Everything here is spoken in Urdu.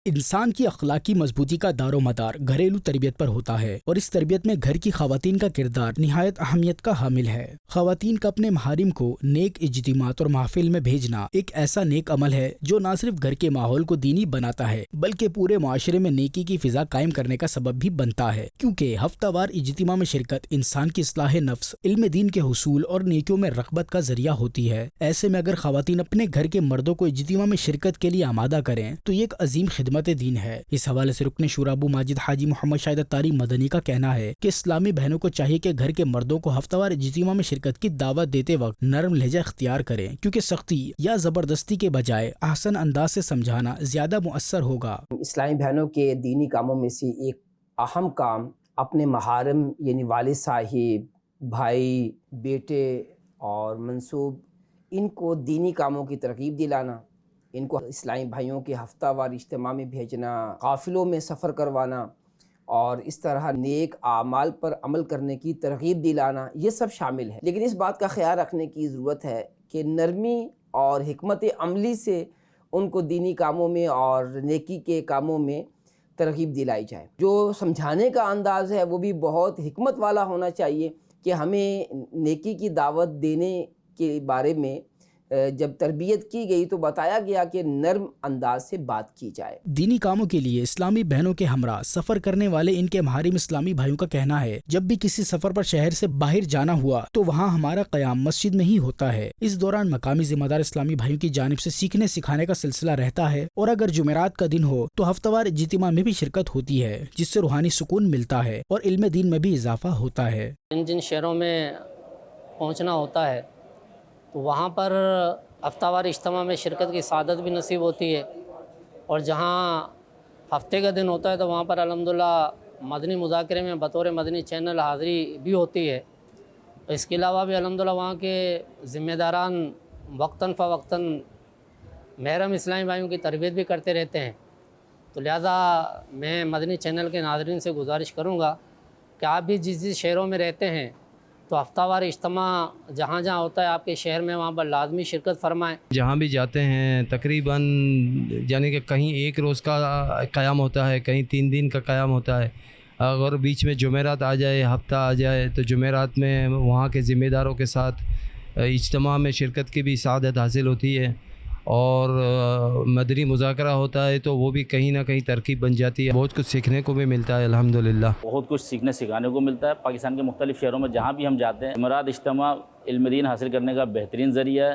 انسان کی اخلاقی مضبوطی کا دار و مدار گھریلو تربیت پر ہوتا ہے اور اس تربیت میں گھر کی خواتین کا کردار نہایت اہمیت کا حامل ہے۔ خواتین کا اپنے محارم کو نیک اجتماعات اور محافل میں بھیجنا ایک ایسا نیک عمل ہے جو نہ صرف گھر کے ماحول کو دینی بناتا ہے بلکہ پورے معاشرے میں نیکی کی فضا قائم کرنے کا سبب بھی بنتا ہے، کیونکہ ہفتہ وار اجتماع میں شرکت انسان کی اصلاح نفس، علم دین کے حصول اور نیکیوں میں رغبت کا ذریعہ ہوتی ہے۔ ایسے میں اگر خواتین اپنے گھر کے مردوں کو اجتماع میں شرکت کے لیے آمادہ کریں تو یہ ایک عظیم خدمت دین ہے۔ اس حوالے سے رکن شورا ابو ماجد حاجی محمد شاہد اتاری مدنی کا کہنا ہے کہ اسلامی بہنوں کو چاہیے کہ گھر کے مردوں کو ہفتہ وار اجتماع میں شرکت کی دعوت دیتے وقت نرم لہجہ اختیار کریں، کیونکہ سختی یا زبردستی کے بجائے احسن انداز سے سمجھانا زیادہ مؤثر ہوگا۔ اسلامی بہنوں کے دینی کاموں میں سے ایک اہم کام اپنے محارم یعنی والد صاحب، بھائی، بیٹے اور منسوب، ان کو دینی کاموں کی ترغیب دلانا، ان کو اسلامی بھائیوں کے ہفتہ وار اجتماع میں بھیجنا، قافلوں میں سفر کروانا اور اس طرح نیک اعمال پر عمل کرنے کی ترغیب دلانا، یہ سب شامل ہے۔ لیکن اس بات کا خیال رکھنے کی ضرورت ہے کہ نرمی اور حکمت عملی سے ان کو دینی کاموں میں اور نیکی کے کاموں میں ترغیب دلائی جائے۔ جو سمجھانے کا انداز ہے وہ بھی بہت حکمت والا ہونا چاہیے کہ ہمیں نیکی کی دعوت دینے کے بارے میں جب تربیت کی گئی تو بتایا گیا کہ نرم انداز سے بات کی جائے۔ دینی کاموں کے لیے اسلامی بہنوں کے ہمراہ سفر کرنے والے ان کے محارم اسلامی بھائیوں کا کہنا ہے، جب بھی کسی سفر پر شہر سے باہر جانا ہوا تو وہاں ہمارا قیام مسجد میں ہی ہوتا ہے۔ اس دوران مقامی ذمہ دار اسلامی بھائیوں کی جانب سے سیکھنے سکھانے کا سلسلہ رہتا ہے، اور اگر جمعرات کا دن ہو تو ہفتہ وار اجتماع میں بھی شرکت ہوتی ہے، جس سے روحانی سکون ملتا ہے اور علم دین میں بھی اضافہ ہوتا ہے۔ جن شہروں میں پہنچنا ہوتا ہے تو وہاں پر ہفتہ وار اجتماع میں شرکت کی سعادت بھی نصیب ہوتی ہے، اور جہاں ہفتے کا دن ہوتا ہے تو وہاں پر الحمدللہ مدنی مذاکرے میں بطور مدنی چینل حاضری بھی ہوتی ہے۔ اس کے علاوہ بھی الحمدللہ وہاں کے ذمہ داران وقتاً فوقتاً محرم اسلامی بھائیوں کی تربیت بھی کرتے رہتے ہیں، تو لہذا میں مدنی چینل کے ناظرین سے گزارش کروں گا کہ آپ بھی جس شہروں میں رہتے ہیں تو ہفتہ وار اجتماع جہاں جہاں ہوتا ہے آپ کے شہر میں وہاں پر لازمی شرکت فرمائیں۔ جہاں بھی جاتے ہیں تقریباً یعنی کہ کہیں ایک روز کا قیام ہوتا ہے، کہیں 3 دن کا قیام ہوتا ہے۔ اگر بیچ میں جمعرات آ جائے، ہفتہ آ جائے تو جمعرات میں وہاں کے ذمہ داروں کے ساتھ اجتماع میں شرکت کی بھی سعادت حاصل ہوتی ہے، اور مدنی مذاکرہ ہوتا ہے تو وہ بھی کہیں نہ کہیں ترکیب بن جاتی ہے۔ بہت کچھ سیکھنے کو بھی ملتا ہے الحمدللہ۔ بہت کچھ سیکھنے سکھانے کو ملتا ہے۔ پاکستان کے مختلف شہروں میں جہاں بھی ہم جاتے ہیں، جمعرات اجتماع علم دین حاصل کرنے کا بہترین ذریعہ ہے۔